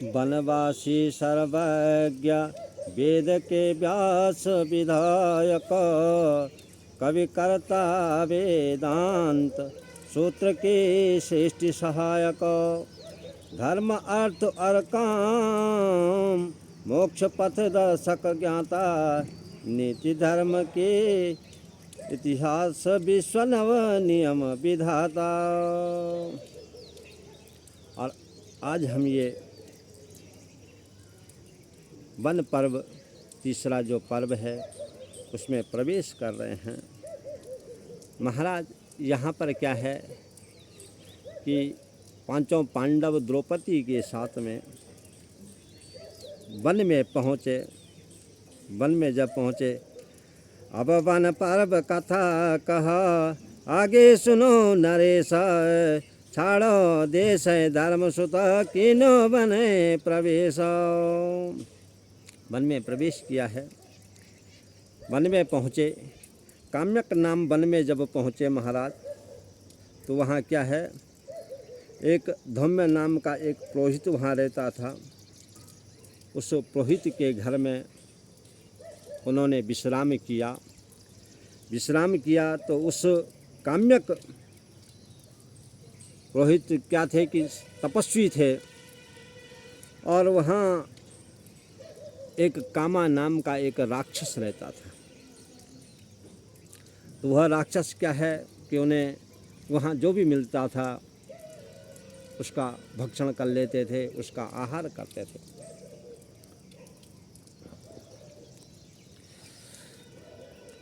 वनवासी सर्वज्ञ वेद के व्यास विधायक, कवि कर्ता वेदांत सूत्र के श्रेष्ठ सहायक, धर्म अर्थ और काम मोक्ष पथ दर्शक ज्ञाता, नीति धर्म के इतिहास विश्व नव नियम विधाता। और आज हम ये वन पर्व, तीसरा जो पर्व है उसमें प्रवेश कर रहे हैं। महाराज यहाँ पर क्या है कि पांचों पांडव द्रौपदी के साथ में वन में पहुँचे। वन में जब पहुँचे, अब वन पर्व कथा कहा, आगे सुनो नरेश, छाड़ो देश धर्म सुत, किनो बने प्रवेश। वन में प्रवेश किया है। वन में पहुँचे, काम्यक नाम वन में जब पहुँचे महाराज, तो वहाँ क्या है, एक धौम्य नाम का एक पुरोहित वहाँ रहता था। उस पुरोहित के घर में उन्होंने विश्राम किया। विश्राम किया तो उस काम्यक पुरोहित क्या थे कि तपस्वी थे, और वहाँ एक कामा नाम का एक राक्षस रहता था। तो वह राक्षस क्या है कि उन्हें वहाँ जो भी मिलता था उसका भक्षण कर लेते थे, उसका आहार करते थे।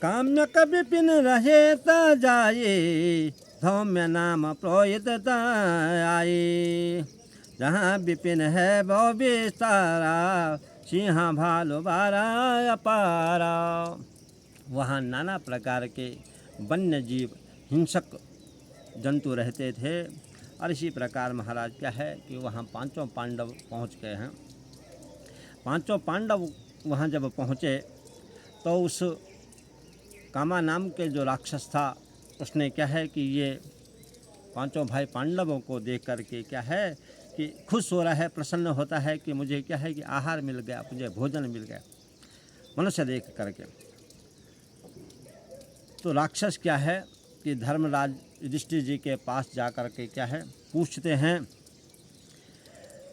काम्यक विपिन रहे त जाए, धौम्य नाम पुरोहित आए, जहाँ विपिन है वो विस्तारा, सिंह भालू बारा अपारा। वहाँ नाना प्रकार के वन्य जीव हिंसक जंतु रहते थे। और इसी प्रकार महाराज क्या है कि वहाँ पांचों पांडव पहुँच गए हैं। पांचों पांडव वहाँ जब पहुँचे तो उस कामा नाम के जो राक्षस था उसने क्या है कि ये पांचों भाई पांडवों को देख करके क्या है कि खुश हो रहा है, प्रसन्न होता है कि मुझे क्या है कि आहार मिल गया, मुझे भोजन मिल गया मनुष्य देख करके। तो राक्षस क्या है कि धर्मराज युधिष्ठिर जी के पास जा कर के क्या है पूछते हैं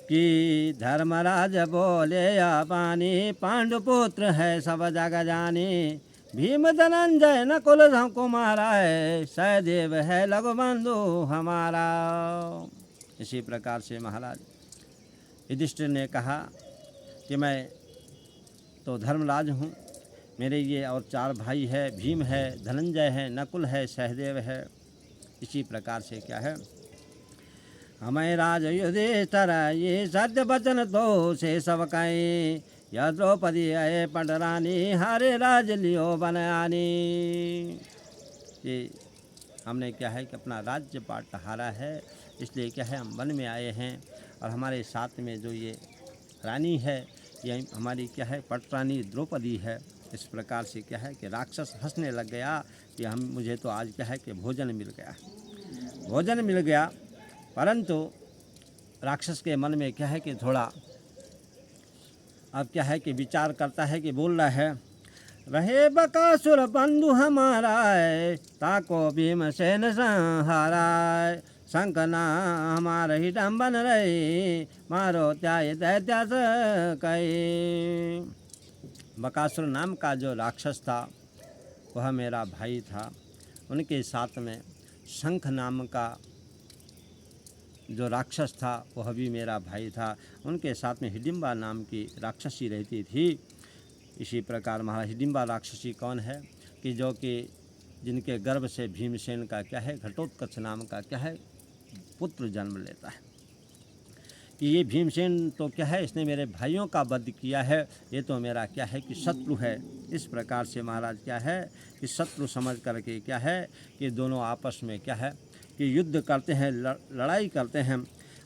कि धर्मराज बोले या पानी, पांडुपुत्र है सब जग जानी, भीम धनंजय नकुल कुमारा है, सहदेव है लघु बंधु हमारा। इसी प्रकार से महाराज युधिष्ठिर ने कहा कि मैं तो धर्मराज हूँ, मेरे ये और चार भाई है, भीम है, धनंजय है, नकुल है, सहदेव है। इसी प्रकार से क्या है, हमें राज युधिष्ठिर ये सत्य वचन तो से सब कहीं, या द्रौपदी आए पटरानी, हारे राज लियो बनानी। ये हमने क्या है कि अपना राज्य पाट हारा है, इसलिए क्या है हम वन में आए हैं। और हमारे साथ में जो ये रानी है, ये हमारी क्या है पटरानी द्रौपदी है। इस प्रकार से क्या है कि राक्षस हंसने लग गया कि मुझे तो आज क्या है कि भोजन मिल गया, भोजन मिल गया। परंतु राक्षस के मन में क्या है कि थोड़ा अब क्या है कि विचार करता है कि बोल रहा है, रहे बकासुर बंधु हमारा, ताको भीमसेन संहारा, शंकना हमारा ही डम्बन रही, मारो त्याय दैत्यास कई। बकासुर नाम का जो राक्षस था वह मेरा भाई था। उनके साथ में शंख नाम का जो राक्षस था वह भी मेरा भाई था। उनके साथ में हिडिंबा नाम की राक्षसी रहती थी। इसी प्रकार महाराज हिडिंबा राक्षसी कौन है कि जो कि जिनके गर्भ से भीमसेन का क्या है घटोत्कच नाम का क्या है पुत्र जन्म लेता है। कि ये भीमसेन तो क्या है इसने मेरे भाइयों का वध किया है, ये तो मेरा क्या है कि शत्रु है। इस प्रकार से महाराज क्या है कि शत्रु समझ करके क्या है कि दोनों आपस में क्या है कि युद्ध करते हैं, लड़ाई करते हैं।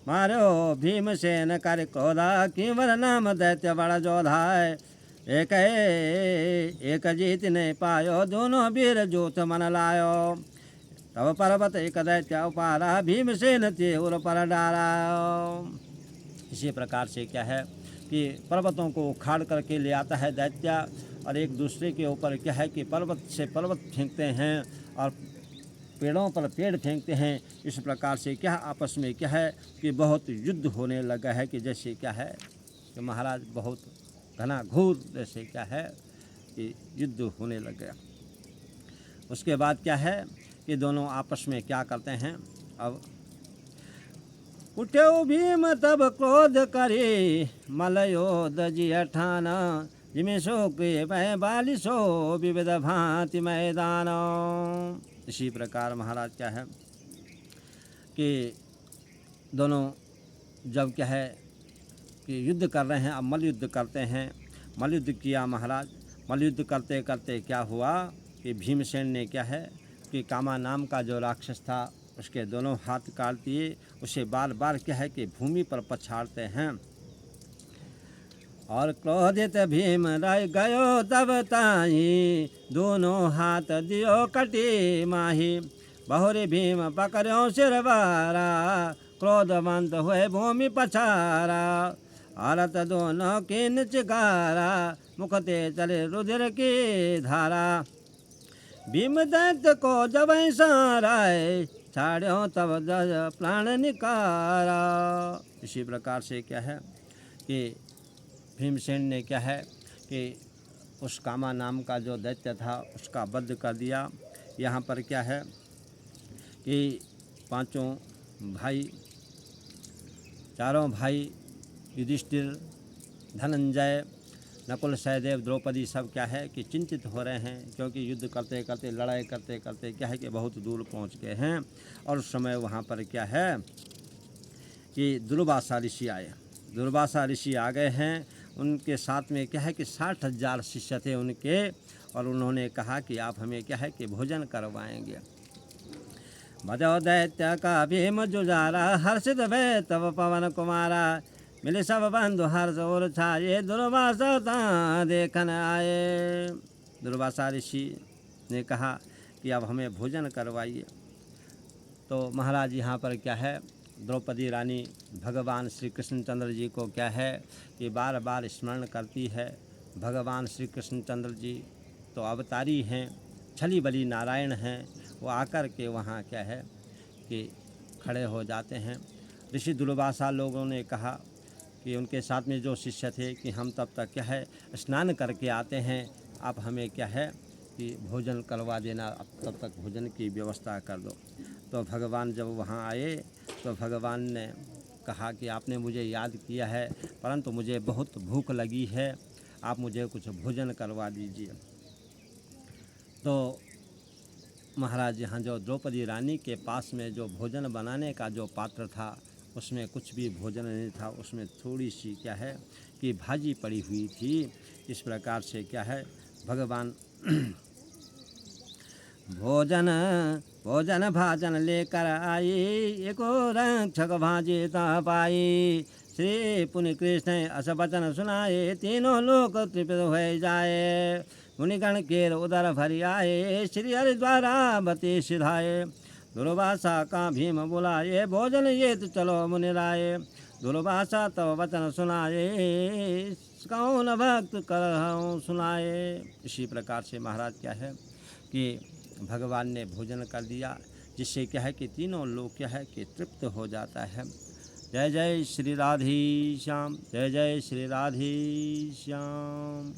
मारो भीमसेन कर क्रोधा, किंवर नाम दैत्य बड़ा जोधा है, एक जीत नहीं पायो, दोनों वीर जोत मन लायो, तब पर्वत एक दैत्य उपारा, भीमसेन ते उर पर डारा। इसी प्रकार से क्या है कि पर्वतों को उखाड़ करके ले आता है दैत्य और एक दूसरे के ऊपर क्या है कि पर्वत से पर्वत फेंकते हैं और पेड़ों पर पेड़ फेंकते हैं। इस प्रकार से क्या आपस में क्या है कि बहुत युद्ध होने लगा है कि जैसे क्या है कि महाराज बहुत घना घोर जैसे क्या है कि युद्ध होने लग गया। उसके बाद क्या है कि दोनों आपस में क्या करते हैं। अब उठ्यो भीम तब क्रोध करे मलयो दजिया ठान जिमेशो के भय बालिशो विविध भांति मैदान। इसी प्रकार महाराज क्या है कि दोनों जब क्या है कि युद्ध कर रहे हैं, अब मल युद्ध करते हैं। मल युद्ध किया महाराज। मल युद्ध करते करते क्या हुआ कि भीमसेन ने क्या है कि कामा नाम का जो राक्षस था उसके दोनों हाथ काट दिए। उसे बार बार क्या है कि भूमि पर पछाड़ते हैं। और क्रोधित भीम रह गयो तब ताही दोनों हाथ दियो कटी माही। बहुरी भीम पकड़ो सिरवारा क्रोधवंत हुए भूमि पछारा। हालत दोनों की निचगारा मुखते चले रुधिर की धारा। भीम दैत्य को जब साराय छाड़ो तब प्राण निकारा। इसी प्रकार से क्या है कि भीमसेन ने क्या है कि उस कामा नाम का जो दैत्य था उसका वध कर दिया। यहाँ पर क्या है कि पांचों भाई, चारों भाई युधिष्ठिर, धनंजय, नकुल, सहदेव, द्रौपदी सब क्या है कि चिंतित हो रहे हैं क्योंकि युद्ध करते करते लड़ाई करते करते क्या है कि बहुत दूर पहुंच गए हैं। और उस समय वहाँ पर क्या है कि दुर्वासा ऋषि आए। दुर्वासा ऋषि आ गए हैं। उनके साथ में क्या है कि 60,000 शिष्य थे उनके। और उन्होंने कहा कि आप हमें क्या है कि भोजन करवाएंगे। भजो दैत्य का भीम जुजारा हर्षित भय तब पवन कुमारा। मिले सब बंधु हर्ष और छाये दुर्वासा देखन आए। दुर्वासा ऋषि ने कहा कि अब हमें भोजन करवाइए। तो महाराज यहाँ पर क्या है द्रौपदी रानी भगवान श्री कृष्णचंद्र जी को क्या है कि बार बार स्मरण करती है। भगवान श्री कृष्णचंद्र जी तो अवतारी हैं, छली बली नारायण हैं। वो आकर के वहाँ क्या है कि खड़े हो जाते हैं। ऋषि दुर्वासा लोगों ने कहा कि उनके साथ में जो शिष्य थे कि हम तब तक क्या है स्नान करके आते हैं, आप हमें क्या है कि भोजन करवा देना, अब तब तक भोजन की व्यवस्था कर दो। तो भगवान जब वहाँ आए तो भगवान ने कहा कि आपने मुझे याद किया है परंतु मुझे बहुत भूख लगी है, आप मुझे कुछ भोजन करवा दीजिए। तो महाराज यहाँ जो द्रौपदी रानी के पास में जो भोजन बनाने का जो पात्र था उसमें कुछ भी भोजन नहीं था। उसमें थोड़ी सी क्या है कि भाजी पड़ी हुई थी। इस प्रकार से क्या है भगवान भोजन भोजन भाजन लेकर आई एको रक्षक भाजी ता पाई। श्री पुनि कृष्ण अस वचन सुनाए तीनों लोक तृप्त हो जाए। मुनिगण केर उदर भरी आए श्री हरिद्वारा बती सिधाए। दुर्वासा का भीम बुलाए भोजन ये तो चलो मुनिराए। दुर्वासा तब वचन सुनाए कौन भक्त कर सुनाए। इसी प्रकार से महाराज क्या है कि भगवान ने भोजन कर दिया जिससे क्या है कि तीनों लोग क्या है कि तृप्त हो जाता है। जय जय श्री राधे श्याम, जय जय श्री राधे श्याम।